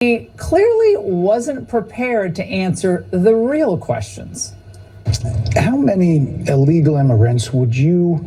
He clearly wasn't prepared to answer the real questions. How many illegal immigrants would you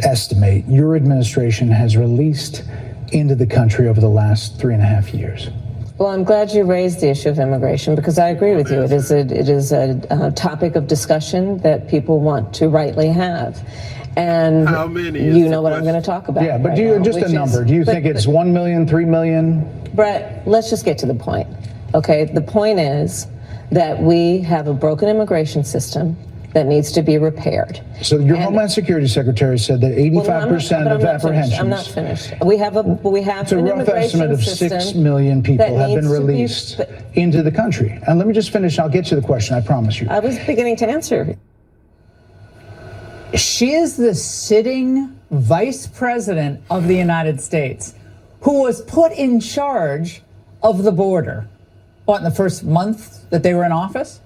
estimate your administration has released into the country over the last 3.5 years? Well, I'm glad you raised the issue of immigration because I agree with you. It is a topic of discussion that people want to rightly have. And how many you know what I'm going to talk about. Yeah, but right do you now, just a number? Do you think it's 1 million, 3 million? Brett, let's just get to the point. Okay, the point is that we have a broken immigration system that needs to be repaired. So your Homeland Security Secretary said that 85% of apprehensions. I'm not finished. We have it's a rough estimate of 6 million people have been released into the country. And let me just finish. I'll get to the question. I promise you. I was beginning to answer. She is the sitting vice president of the United States who was put in charge of the border, in the first month that they were in office?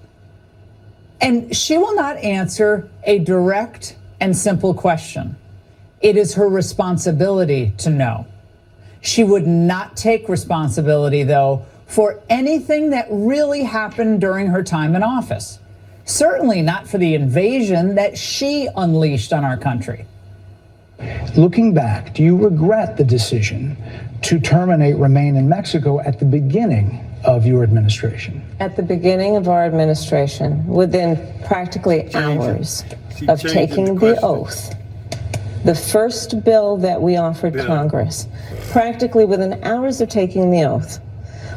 And she will not answer a direct and simple question. It is her responsibility to know. She would not take responsibility, though, for anything that really happened during her time in office. Certainly not for the invasion that she unleashed on our country. Looking back, do you regret the decision to terminate Remain in Mexico at the beginning of your administration? At the beginning of our administration, within practically hours of taking the oath, the first bill that we offered Congress, practically within hours of taking the oath,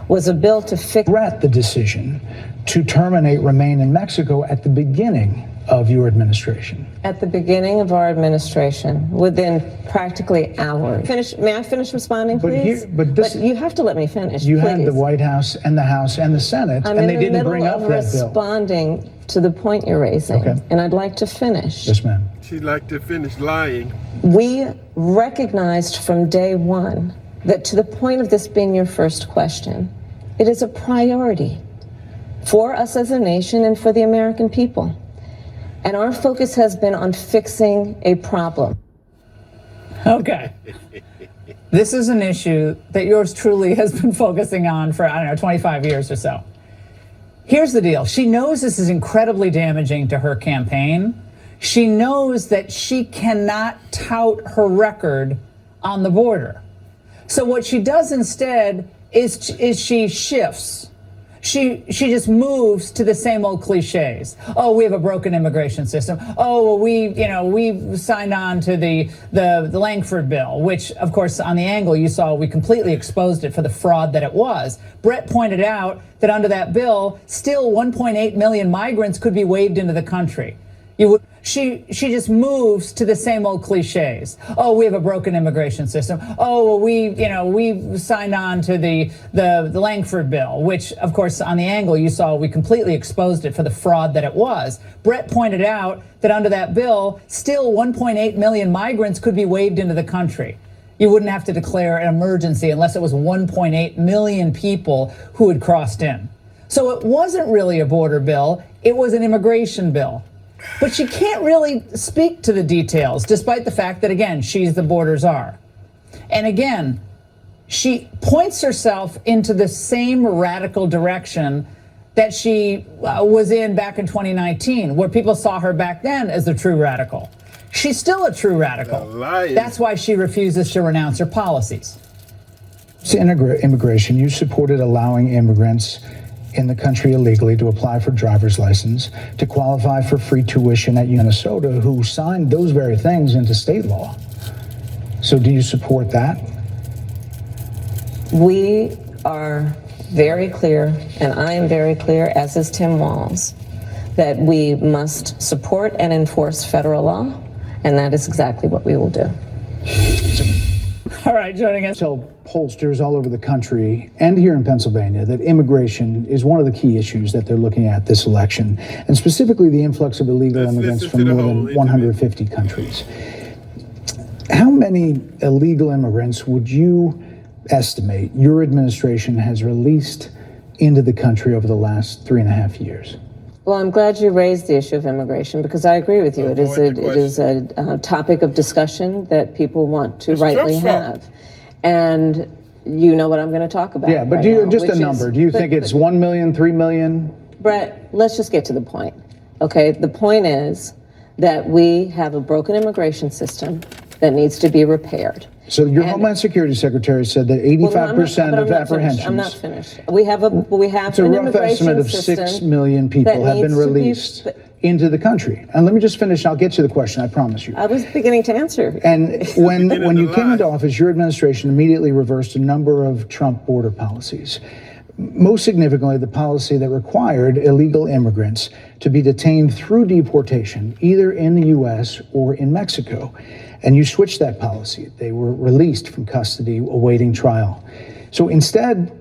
was a bill to fix. Regret the decision to terminate Remain in Mexico at the beginning of your administration? At the beginning of our administration, within practically hours. May I finish responding, please? But you have to let me finish. You please. had the White House and the House and the Senate, and they didn't bring up that bill. I'm in the middle of responding to the point you're raising, and I'd like to finish. Yes, ma'am. She'd like to finish lying. We recognized from day one that, to the point of this being your first question, it is a priority for us as a nation and for the American people. And our focus has been on fixing a problem. Okay. This is an issue that yours truly has been focusing on for, 25 years or so. Here's the deal. She knows this is incredibly damaging to her campaign. She knows that she cannot tout her record on the border. So what she does instead is she shifts. She just moves to the same old cliches. Oh, we have a broken immigration system. Oh, well, we signed on to the Langford bill, which, of course, on the angle you saw, we completely exposed it for the fraud that it was. Brett pointed out that under that bill, still 1.8 million migrants could be waved into the country. She just moves to the same old cliches. Oh, we have a broken immigration system. Oh, well, we signed on to the Langford bill, which, of course, on the angle you saw, we completely exposed it for the fraud that it was. Brett pointed out that under that bill, still 1.8 million migrants could be waved into the country. You wouldn't have to declare an emergency unless it was 1.8 million people who had crossed in. So it wasn't really a border bill. It was an immigration bill. But she can't really speak to the details, despite the fact that, again, she's the border czar. And again, she points herself into the same radical direction that she was in back in 2019, where people saw her back then as the true radical. She's still a true radical. That's why she refuses to renounce her policies. Immigration, you supported allowing immigrants in the country illegally to apply for driver's license, to qualify for free tuition at Minnesota, who signed those very things into state law. So do you support that? We are very clear, and I am very clear, as is Tim Walz, that we must support and enforce federal law, and that is exactly what we will do. All right, joining us. Tell pollsters all over the country and here in Pennsylvania that immigration is one of the key issues that they're looking at this election, and specifically the influx of illegal immigrants from more than 150 countries. How many illegal immigrants would you estimate your administration has released into the country over the last 3.5 years? Well, I'm glad you raised the issue of immigration because I agree with you. It is a topic of discussion that people want to rightly have. And you know what I'm going to talk about. Yeah, but right do you, now, just a which number, is- do you but- think it's but- 1 million, 3 million? Brett, let's just get to the point. Okay, the point is that we have a broken immigration system that needs to be repaired. So your And- Homeland Security Secretary said that Well, no, 85% but of I'm not apprehensions. finished. I'm not finished. We have It's a an rough immigration estimate of system 6 million that people have been needs to be- released into the country. And let me just finish, I'll get to the question, I promise you. I was beginning to answer. And when you to came lie. into office, your administration immediately reversed a number of Trump border policies. Most significantly, the policy that required illegal immigrants to be detained through deportation, either in the U.S. or in Mexico. And you switched that policy. They were released from custody awaiting trial. So instead,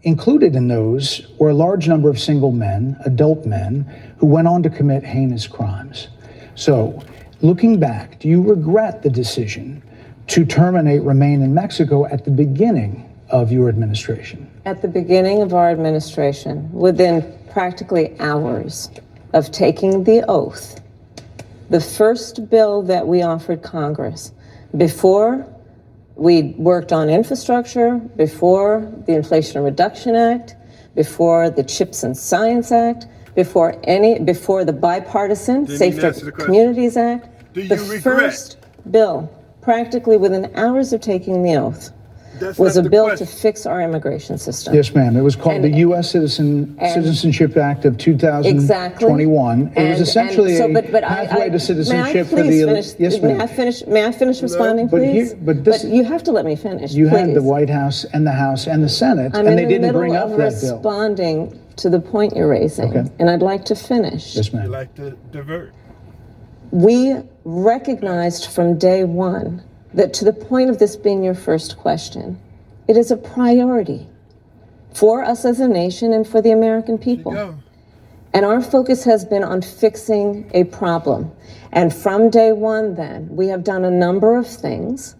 included in those were a large number of single men, adult men, who went on to commit heinous crimes. So, looking back, do you regret the decision to terminate Remain in Mexico at the beginning of your administration? At the beginning of our administration, within practically hours of taking the oath, the first bill that we offered Congress, before we worked on infrastructure, before the Inflation Reduction Act, before the CHIPS and Science Act, before the bipartisan Didn't Safer even answer the question. Communities Act, Do you the regret? first bill, practically within hours of taking the oath, That's was not a the bill question. to fix our immigration system. Yes, ma'am. It was called And- the U.S. Citizenship Act of 2021. It was essentially a pathway to citizenship for the elite. Yes, ma'am. May I finish responding, But please? here- but this- you have to let me finish. You had the please. White House and the House and the Senate, I'm and they in the didn't middle bring up of that bill. responding to the point you're raising, Okay. and I'd like to finish. Yes, You ma'am. like to divert. We recognized from day one that, to the point of this being your first question, it is a priority for us as a nation and for the American people. Go. And our focus has been on fixing a problem. And from day one, then, we have done a number of things,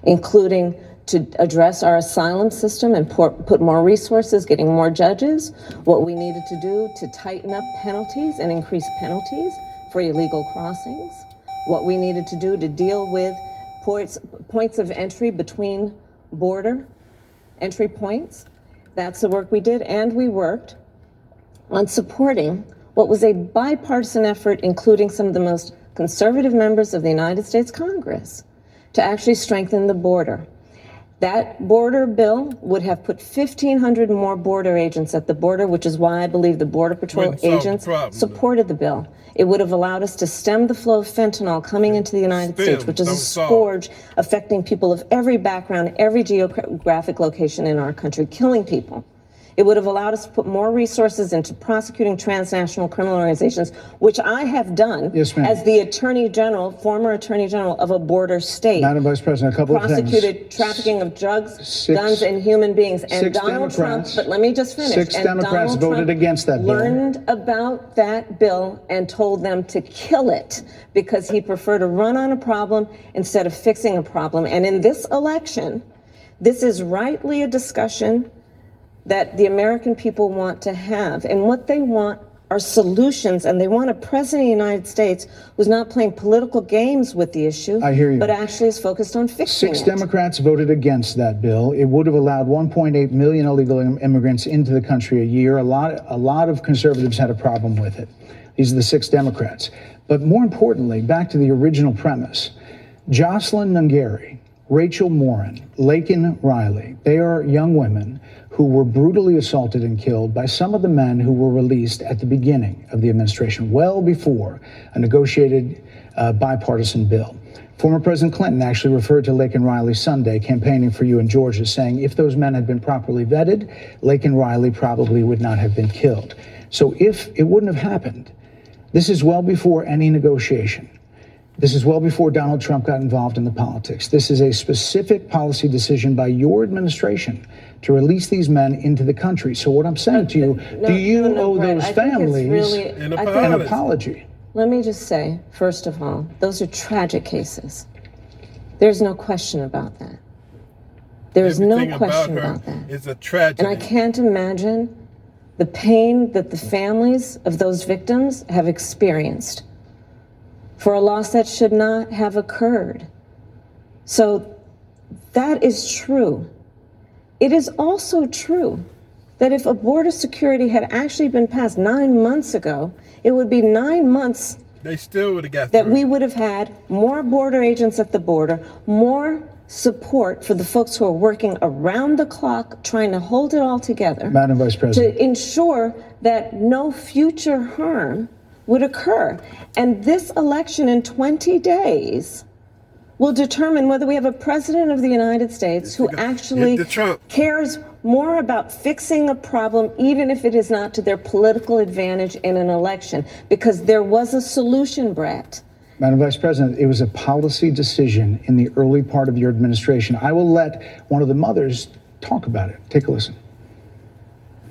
including to address our asylum system and put more resources, getting more judges, what we needed to do to tighten up penalties and increase penalties for illegal crossings, what we needed to do to deal with points of entry between border entry points. That's the work we did, and we worked on supporting what was a bipartisan effort, including some of the most conservative members of the United States Congress, to actually strengthen the border. That border bill would have put 1,500 more border agents at the border, which is why I believe the Border Patrol Wouldn't solve the agents problem, though. supported the bill. It would have allowed us to stem the flow of fentanyl coming into the United Stem, States, which is a don't solve. scourge affecting people of every background, every geographic location in our country, killing people. It would have allowed us to put more resources into prosecuting transnational criminal organizations, which I have done Yes, ma'am. as the Attorney General, former Attorney General of a border state. Madam Vice President, a couple of things. Prosecuted trafficking of drugs, Six- guns, and human beings. And six Donald Trump, Democrats- but let me just finish. six And Democrats Donald voted Trump against that bill. learned about that bill and told them to kill it because he preferred to run on a problem instead of fixing a problem. And in this election, this is rightly a discussion that the American people want to have. And what they want are solutions, and they want a president of the United States who's not playing political games with the issue, I hear you. but actually is focused on fixing Six it. Democrats voted against that bill. It would have allowed 1.8 million illegal immigrants into the country a year. A lot of conservatives had a problem with it. These are the 6 Democrats. But more importantly, back to the original premise, Jocelyn Nungari, Rachel Morin, Laken Riley, they are young women who were brutally assaulted and killed by some of the men who were released at the beginning of the administration, well before a negotiated bipartisan bill. Former President Clinton actually referred to Laken Riley Sunday campaigning for you in Georgia, saying if those men had been properly vetted, Laken Riley probably would not have been killed. So if it wouldn't have happened, this is well before any negotiation. This is well before Donald Trump got involved in the politics. This is a specific policy decision by your administration to release these men into the country. So what I'm saying to you, do you owe Brett, those I think it's families really- An I think- an apology. apology? Let me just say, first of all, those are tragic cases. There's no question about that. There is no Everything question her about that. is a tragedy. And I can't imagine the pain that the families of those victims have experienced for a loss that should not have occurred. So that is true. It is also true that if a border security had actually been passed 9 months ago, it would be 9 months They still would have got that through. we would have had more border agents at the border, more support for the folks who are working around the clock trying to hold it all together. Madam Vice President. To ensure that no future harm would occur. And this election in 20 days will determine whether we have a president of the United States who actually Get the Trump. cares more about fixing a problem, even if it is not to their political advantage in an election, because there was a solution, Brett. Madam Vice President, it was a policy decision in the early part of your administration. I will let one of the mothers talk about it. Take a listen.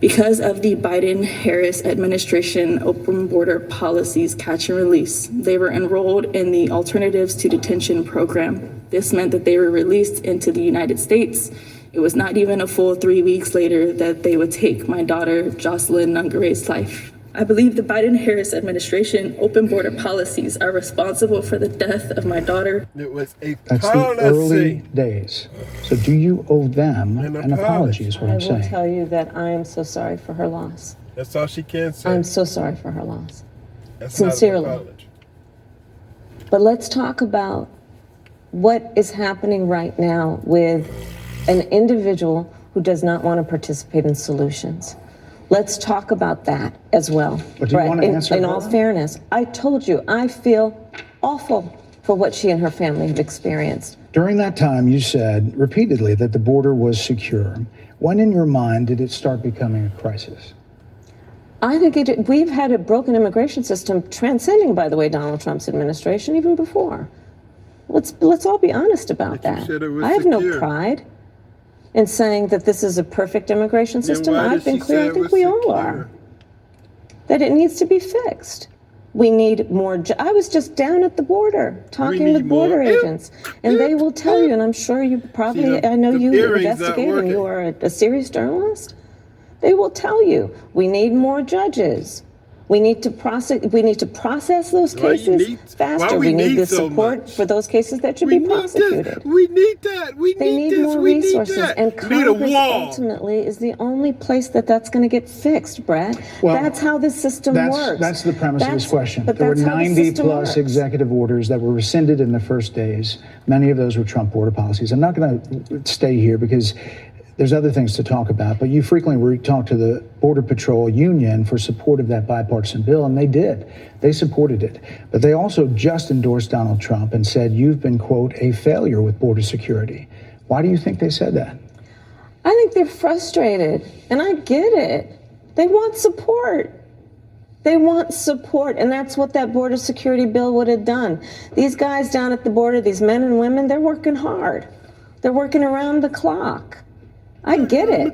Because of the Biden-Harris administration open border policies catch and release, they were enrolled in the Alternatives to Detention program. This meant that they were released into the United States. It was not even a full 3 weeks later that they would take my daughter, Jocelyn Nungare's life. I believe the Biden-Harris administration open border policies are responsible for the death of my daughter. It was a That's policy. the early days. So do you owe them an apology is what I I'm will saying. tell you that I am so sorry for her loss. That's all she can say. I'm so sorry for her loss. That's not an sincerely. apology. But let's talk about what is happening right now with an individual who does not want to participate in solutions. Let's talk about that as well. But do you want to answer in her? all fairness, I told you, I feel awful for what she and her family have experienced. During that time, you said repeatedly that the border was secure. When in your mind did it start becoming a crisis? I think we've had a broken immigration system transcending, by the way, Donald Trump's administration even before. Let's all be honest about But you that. said it was I have no secure. pride in saying that this is a perfect immigration system. why I've did been she clear, say I it think was we all secure? are, that it needs to be fixed. We need more. I was just down at the border talking need with border more. agents, and they will tell you, and I'm sure you probably, See, I know the you earrings not investigate and you working. are a serious journalist. They will tell you we need more judges. We need to process those Why you cases need- faster. why we We need need the so support much? for those cases that should We be need prosecuted. this. We need that. We They need need this. more we resources, need that. and We need a Congress wall. ultimately is the only place that's going to get fixed, Brett. Well, that's how this system works. That's the premise of this That's- question. But There were that's how the 90 system plus works. executive orders that were rescinded in the first days. Many of those were Trump border policies. I'm not going to stay here because there's other things to talk about, but you frequently talk to the Border Patrol Union for support of that bipartisan bill, and they did. They supported it. But they also just endorsed Donald Trump and said, you've been, quote, a failure with border security. Why do you think they said that? I think they're frustrated, and I get it. They want support. They want support, and that's what that border security bill would have done. These guys down at the border, these men and women, they're working hard. They're working around the clock. I get it.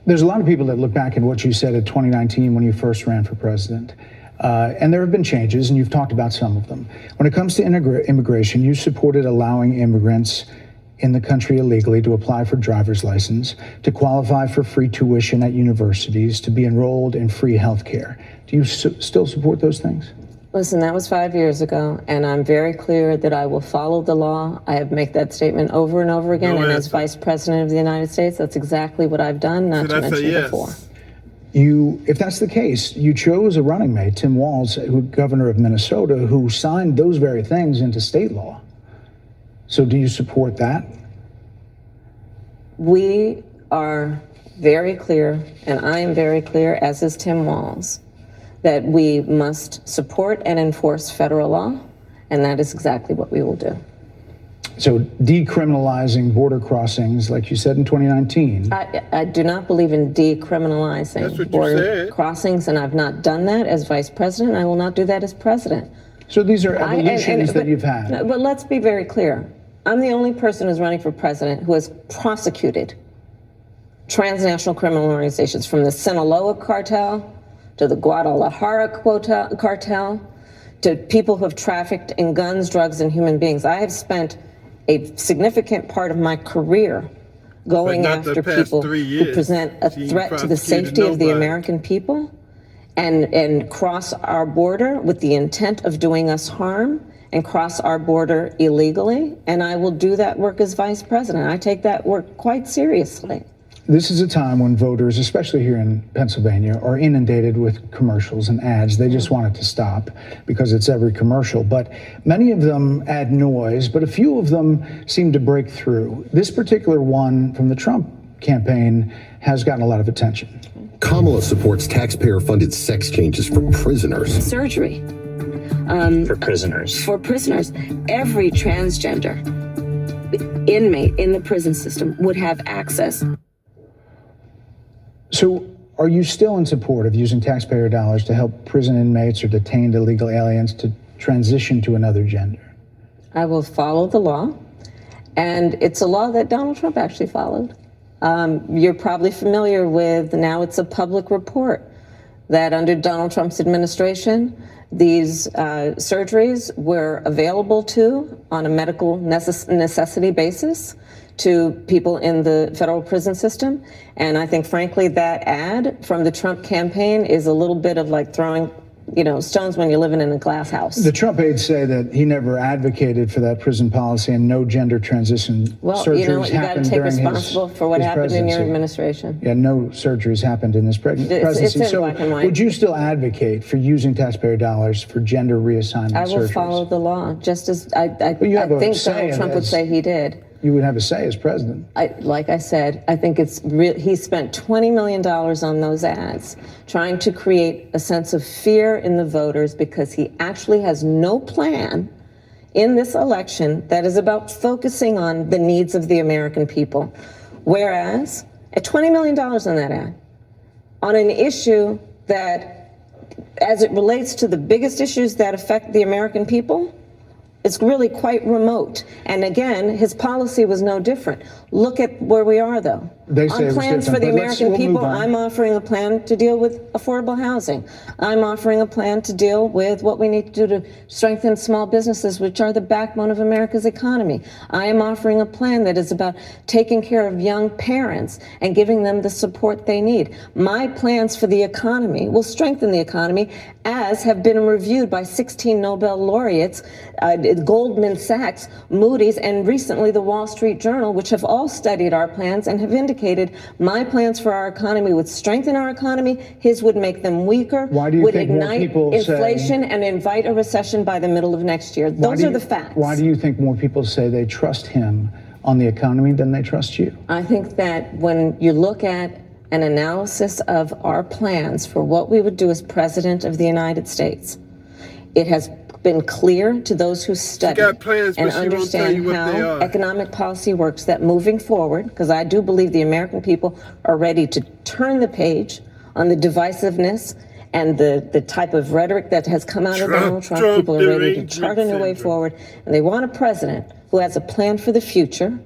There's a lot of people that look back at what you said in 2019 when you first ran for president. And there have been changes, and you've talked about some of them. When it comes to immigration, you supported allowing immigrants in the country illegally to apply for driver's license, to qualify for free tuition at universities, to be enrolled in free health care. Do you still support those things? Listen, that was 5 years ago, and I'm very clear that I will follow the law. I have made that statement over and over again, No and as answer. Vice President of the United States, that's exactly what I've done, not So to that's a mention yes. before. If that's the case, you chose a running mate, Tim Walz, governor of Minnesota, who signed those very things into state law. So do you support that? We are very clear, and I am very clear, as is Tim Walz, that we must support and enforce federal law, and that is exactly what we will do. So decriminalizing border crossings, like you said in 2019. I do not believe in That's decriminalizing what you border said. crossings, and I've not done that as Vice President. I will not do that as President. So these are evolutions that you've had. No, but let's be very clear. I'm the only person who's running for president who has prosecuted transnational criminal organizations, from the Sinaloa cartel to the Guadalajara cartel to people who have trafficked in guns, drugs, and human beings. I have spent a significant part of my career going But not the after past people 3 who years. present a She ain't threat to the prosecuted safety of the nobody. American people. and cross our border with the intent of doing us harm and cross our border illegally. And I will do that work as vice president. I take that work quite seriously. This is a time when voters, especially here in Pennsylvania, are inundated with commercials and ads. They just want it to stop because it's every commercial. But many of them add noise, but a few of them seem to break through. This particular one from the Trump campaign has gotten a lot of attention. Kamala supports taxpayer-funded sex changes for prisoners. Surgery. For prisoners. For prisoners. Every transgender inmate in the prison system would have access. So are you still in support of using taxpayer dollars to help prison inmates or detained illegal aliens to transition to another gender? I will follow the law, and it's a law that Donald Trump actually followed. You're probably familiar with, now it's a public report, that under Donald Trump's administration, these surgeries were available on a medical necessity basis to people in the federal prison system. And I think, frankly, that ad from the Trump campaign is a little bit of like throwing, stones when you're living in a glass house. The Trump aides say that he never advocated for that prison policy and no gender transition surgeries you know what, you got to take during responsible for what happened in your presidency. administration. Yeah, no surgeries happened in this presidency. It's in so black and white. would you still advocate for using taxpayer dollars for gender reassignment surgeries? I will follow the law, just as I think Donald Trump would say he did. You would have a say as president. Like I said, I think he spent $20 million on those ads, trying to create a sense of fear in the voters because he actually has no plan in this election that is about focusing on the needs of the American people. Whereas, at $20 million on that ad, on an issue that, as it relates to the biggest issues that affect the American people, it's really quite remote. And again, his policy was no different. Look at where we are, though. They say on plans for the American people, I'm offering a plan to deal with affordable housing. I'm offering a plan to deal with what we need to do to strengthen small businesses, which are the backbone of America's economy. I am offering a plan that is about taking care of young parents and giving them the support they need. My plans for the economy will strengthen the economy, as have been reviewed by 16 Nobel laureates, Goldman Sachs, Moody's, and recently the Wall Street Journal, which have all studied our plans and have indicated my plans for our economy would strengthen our economy, his would make them weaker, would ignite inflation and invite a recession by the middle of next year. Those are the facts. Why do you think more people say they trust him on the economy than they trust you? I think that when you look at an analysis of our plans for what we would do as president of the United States, it has been clear to those who study and understand how economic policy works that moving forward, because I do believe the American people are ready to turn the page on the divisiveness and the type of rhetoric that has come out of Donald Trump. People are ready to chart a new way forward, and they want a president who has a plan for the future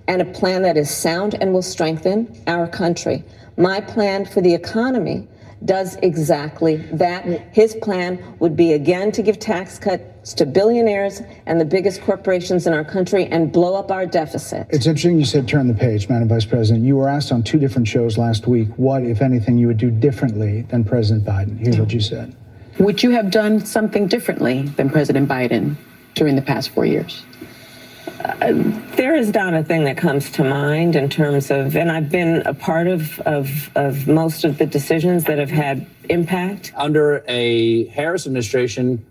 and a plan that is sound and will strengthen our country. My plan for the economy does exactly that. His plan would be, again, to give tax cuts to billionaires and the biggest corporations in our country and blow up our deficit. It's interesting you said turn the page, Madam Vice President. You were asked on 2 different shows last week what, if anything, you would do differently than President Biden. Here's what you said. Would you have done something differently than President Biden during the past 4 years? There is not a thing that comes to mind in terms of, and I've been a part of most of the decisions that have had impact. Under a Harris administration,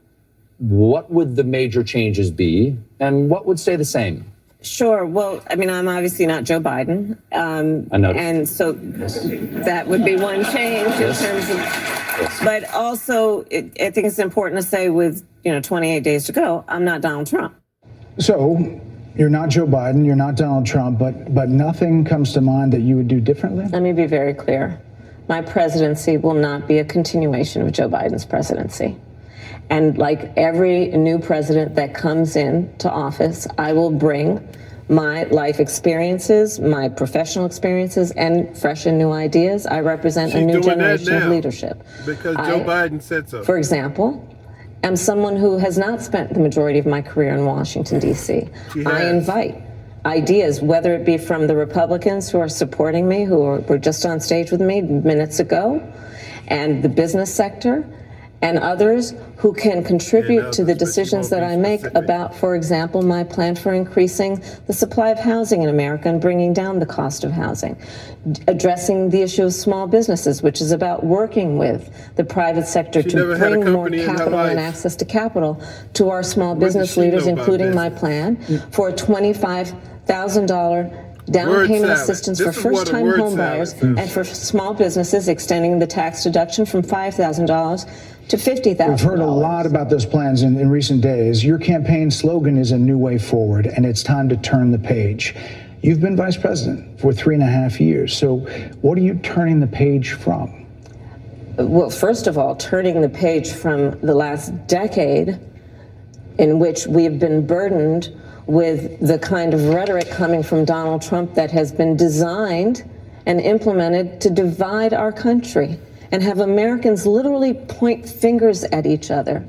what would the major changes be and what would stay the same? Sure. Well, I mean, I'm obviously not Joe Biden. I noticed. And so that would be one change in terms of, but also I think it's important to say with, 28 days to go, I'm not Donald Trump. So you're not Joe Biden, you're not Donald Trump, but nothing comes to mind that you would do differently? Let me be very clear. My presidency will not be a continuation of Joe Biden's presidency. And like every new president that comes into office, I will bring my life experiences, my professional experiences, and fresh and new ideas. I represent a new generation of leadership. Because Joe Biden said so. For example, I'm someone who has not spent the majority of my career in Washington, D.C. I invite ideas, whether it be from the Republicans who are supporting me, who were just on stage with me minutes ago, and the business sector and others who can contribute to the decisions that I make about, for example, my plan for increasing the supply of housing in America and bringing down the cost of housing, addressing the issue of small businesses, which is about working with the private sector to bring more capital and access to capital to our small business leaders, including my plan for a $25,000 down payment assistance for first-time homebuyers and for small businesses, extending the tax deduction from $5,000 to $50,000. We've heard a lot about those plans in recent days. Your campaign slogan is a new way forward, and it's time to turn the page. You've been vice president for 3.5 years. So what are you turning the page from? Well, first of all, turning the page from the last decade in which we have been burdened with the kind of rhetoric coming from Donald Trump that has been designed and implemented to divide our country and have Americans literally point fingers at each other.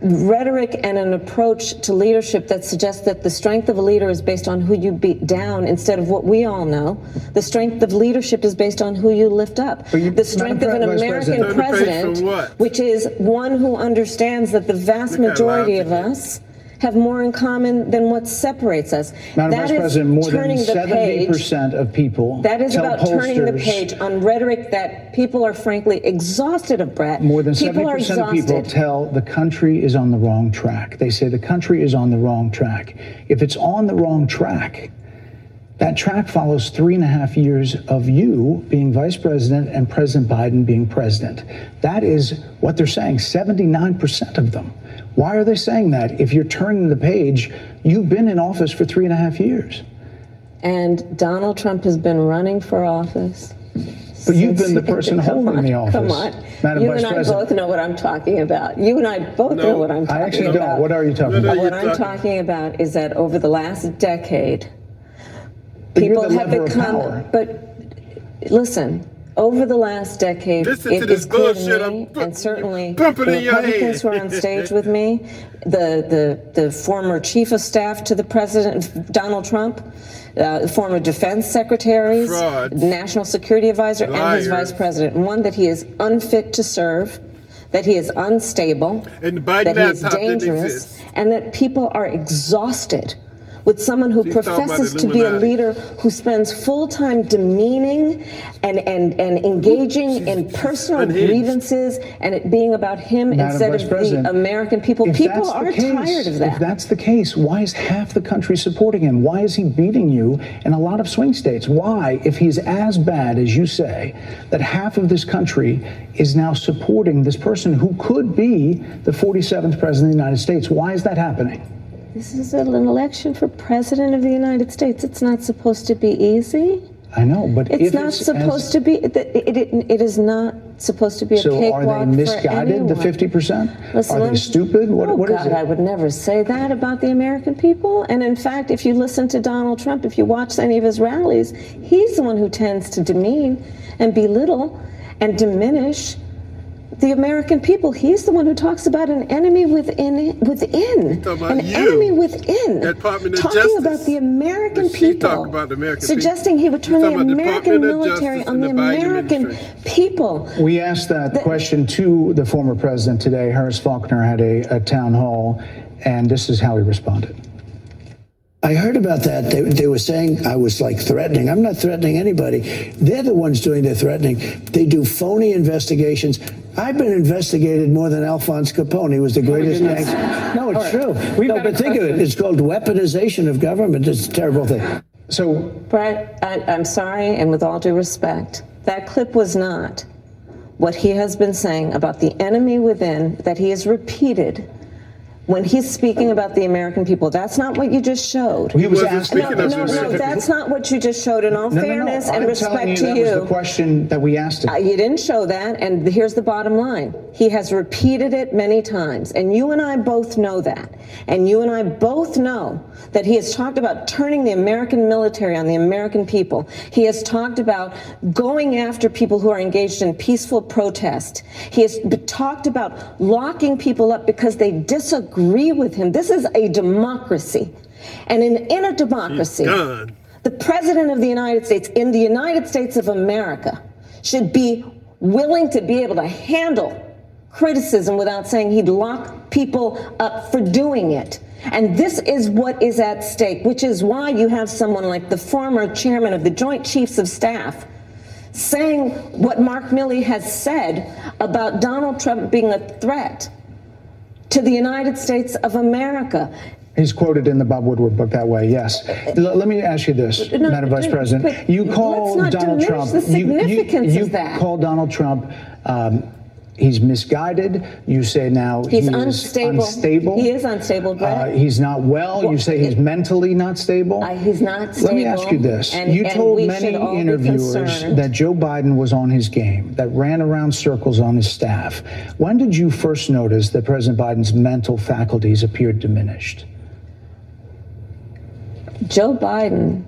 Rhetoric and an approach to leadership that suggests that the strength of a leader is based on who you beat down instead of what we all know. The strength of leadership is based on who you lift up. The strength of an American president, which is one who understands that the vast majority of us have more in common than what separates us. Madam Vice President, more than 70% of people that is about turning the page on rhetoric that people are frankly exhausted of, Brett. More than 70% of people tell the country is on the wrong track. They say the country is on the wrong track. If it's on the wrong track, that track follows 3.5 years of you being vice president and President Biden being president. That is what they're saying, 79% of them. Why are they saying that? If you're turning the page, you've been in office for 3.5 years. And Donald Trump has been running for office. But you've been the person holding the office. Come on. Madam You Vice and I President. both know what I'm talking about. You and I both know what I'm talking about. I actually don't. What are you talking about? What I'm talking about is that over the last decade, But people you're the have lever of become. power. But listen, over the last decade, Listen it to this is clear bullshit. to me, and certainly the pumping in your Republicans head. who are on stage with me, the former chief of staff to the president, Donald Trump, former defense secretaries, Frauds. national security advisor, and his Liars. vice president. One, that he is unfit to serve, that he is unstable, And the Biden that he is laptop didn't dangerous, exist. and that people are exhausted with someone who She's talking about professes the to be a Illuminati. leader who spends full time demeaning and engaging in personal Unhinged. grievances and it being about him Madam instead Vice of President, the American people. if People that's the are tired of If that. that's the case, why is half the country supporting him? Why is he beating you in a lot of swing states? Why, if he's as bad as you say, that half of this country is now supporting this person who could be the 47th president of the United States? Why is that happening? This is an election for president of the United States. It's not supposed to be easy. I know, but It's not supposed to be. It is not supposed to be a So cakewalk are they misguided, the for anyone. 50%? Listen, Are they stupid? What God, is it? I would never say that about the American people. And in fact, if you listen to Donald Trump, if you watch any of his rallies, he's the one who tends to demean and belittle and diminish the American people. He's the one who talks about an enemy within about an you. enemy within, Department of talking Justice. about the American But she people, talk about the American suggesting people. he would turn She's the talking about the American Department of military Justice on and the the Biden American administration. people. We asked that question to the former president today. Harris Faulkner had a town hall, and this is how he responded. I heard about that. They were saying I was like threatening. I'm not threatening anybody. They're the ones doing the threatening. They do phony investigations. I've been investigated more than Alphonse Capone. He was the greatest gangster. No, it's true. No, but think of it. It's called weaponization of government. It's a terrible thing. So, Brett, I'm sorry, and with all due respect, that clip was not what he has been saying about the enemy within that he has repeated when he's speaking about the American people. That's not what you just showed. He was wasn't asking. speaking of the American people. That's not what you just showed. In all fairness and I'm respect telling you, to that you, was the question that we asked him. you didn't show that, and here's the bottom line. He has repeated it many times, and you and I both know that. And you and I both know that he has talked about turning the American military on the American people. He has talked about going after people who are engaged in peaceful protest. He has talked about locking people up because they disagree with him. This is a democracy. And in a democracy, the president of the United States, in the United States of America, should be willing to be able to handle criticism without saying he'd lock people up for doing it. And this is what is at stake, which is why you have someone like the former chairman of the Joint Chiefs of Staff saying what Mark Milley has said about Donald Trump being a threat to the United States of America. He's quoted in the Bob Woodward book that way, yes. Let me ask you this, Madam Vice President. You call Donald Trump, you call Donald Trump, he's misguided. You say now he's unstable. He is unstable, Brett. He's not well. You say he's mentally not stable. He's not stable. Let me ask you this. You told many interviewers that Joe Biden was on his game, that ran around circles on his staff. When did you first notice that President Biden's mental faculties appeared diminished? Joe Biden,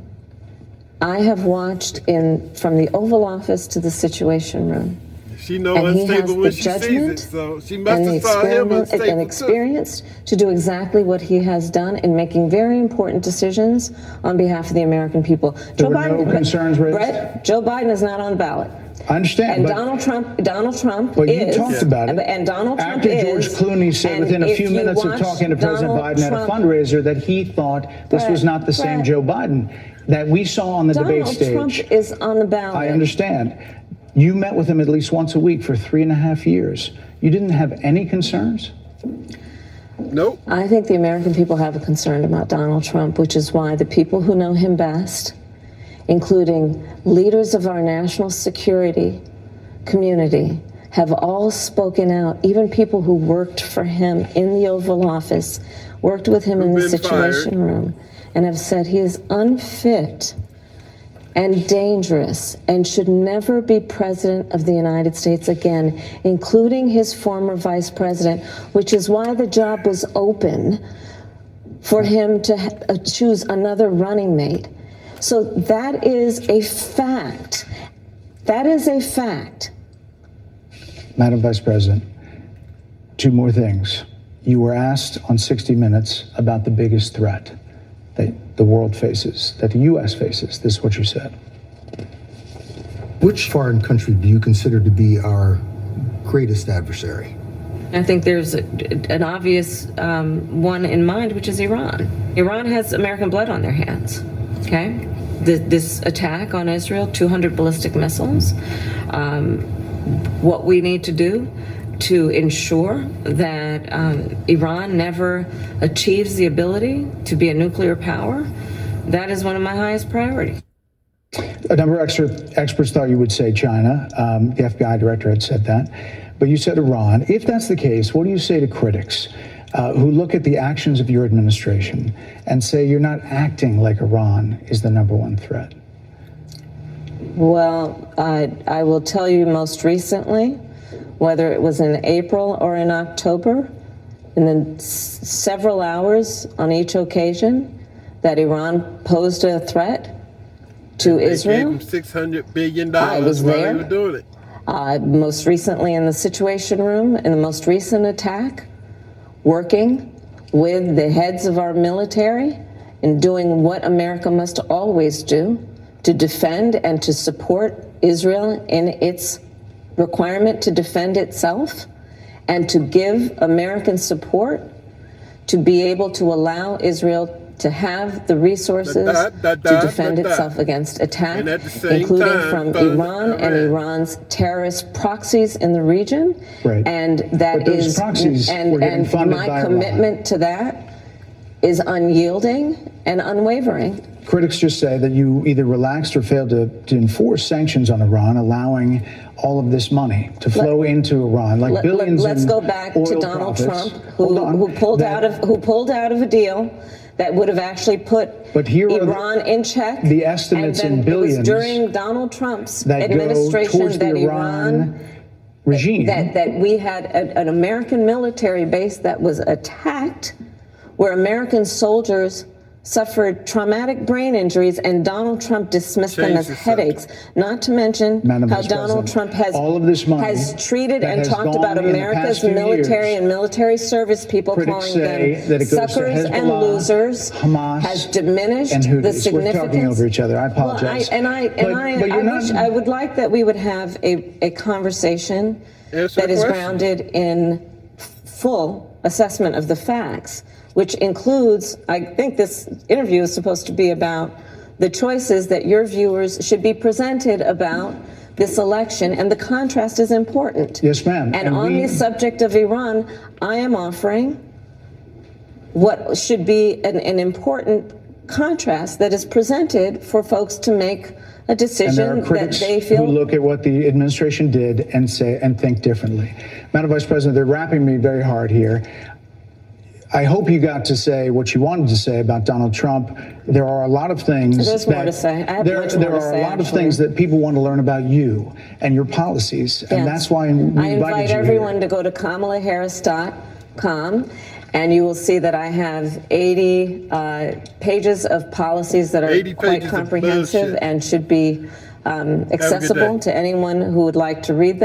I have watched from the Oval Office to the Situation Room. She knows unstable when she sees it, so she must have saw him unstable and experienced to do exactly what he has done in making very important decisions on behalf of the American people. There were no concerns raised? Brett, Joe Biden is not on the ballot. I understand. And Donald Trump but is. You talked about it. And Donald Trump After George Clooney said within a few minutes of talking to President Biden at a fundraiser that he thought this was not the same Joe Biden that we saw on the debate stage. Donald Trump is on the ballot. I understand. You met with him at least once a week for 3.5 years. You didn't have any concerns? Nope. I think the American people have a concern about Donald Trump, which is why the people who know him best, including leaders of our national security community, have all spoken out. Even people who worked for him in the Oval Office, worked with him in the Situation Room, and have said he is unfit and dangerous and should never be president of the United States again, including his former vice president, which is why the job was open for him to choose another running mate. So that is a fact. That is a fact. Madam Vice President, two more things. You were asked on 60 Minutes about the biggest threat that the world faces, that the U.S. faces. This is what you said. Which foreign country do you consider to be our greatest adversary? I think there's an obvious one in mind, which is Iran. Iran has American blood on their hands, okay? This attack on Israel, 200 ballistic missiles. What we need to do to ensure that Iran never achieves the ability to be a nuclear power, that is one of my highest priorities. A number of experts thought you would say China. The FBI director had said that. But you said Iran. If that's the case, what do you say to critics who look at the actions of your administration and say you're not acting like Iran is the #1 threat? Well, I will tell you most recently, whether it was in April or in October, and then several hours on each occasion, that Iran posed a threat to Israel. Gave them $600 billion I was while there. they were doing it. Most recently in the Situation Room, in the most recent attack, working with the heads of our military and doing what America must always do to defend and to support Israel in its requirement to defend itself, and to give American support to be able to allow Israel to have the resources to defend itself against attack, including from Iran and Iran's terrorist proxies in the region. Right. And that is, and my commitment to that is unyielding and unwavering. Critics just say that you either relaxed or failed to enforce sanctions on Iran, allowing all of this money to flow into Iran, like billions. Let's go back to Donald Trump, who pulled out of a deal that would have actually put Iran in check. The estimates in billions. It was during Donald Trump's that administration go towards that the Iran regime. That we had an American military base that was attacked, where American soldiers suffered traumatic brain injuries, and Donald Trump dismissed them as headaches. Not to mention how Donald Trump has all of this money has treated that and has talked gone about in the America's past few military years, and military service people, critics calling say them that it goes to suckers and Hezbollah, losers, Hamas, has diminished and the Houthis. significance. We're talking over each other. I apologize. I would like that we would have a conversation that is grounded in full assessment of the facts, which includes, I think this interview is supposed to be about the choices that your viewers should be presented about this election, and the contrast is important. Yes, ma'am. And on the subject of Iran, I am offering what should be an important contrast that is presented for folks to make a decision and there are critics that they feel who look at what the administration did and say and think differently. Madam Vice President, they're wrapping me very hard here. I hope you got to say what you wanted to say about Donald Trump. There are a lot of things There's more to say. I have much more there to are say, a lot of actually. things that people want to learn about you and your policies, and that's why we I invite you everyone here. to go to kamalaharris.com, and you will see that I have 80 pages of policies that are quite comprehensive and should be accessible to anyone who would like to read them.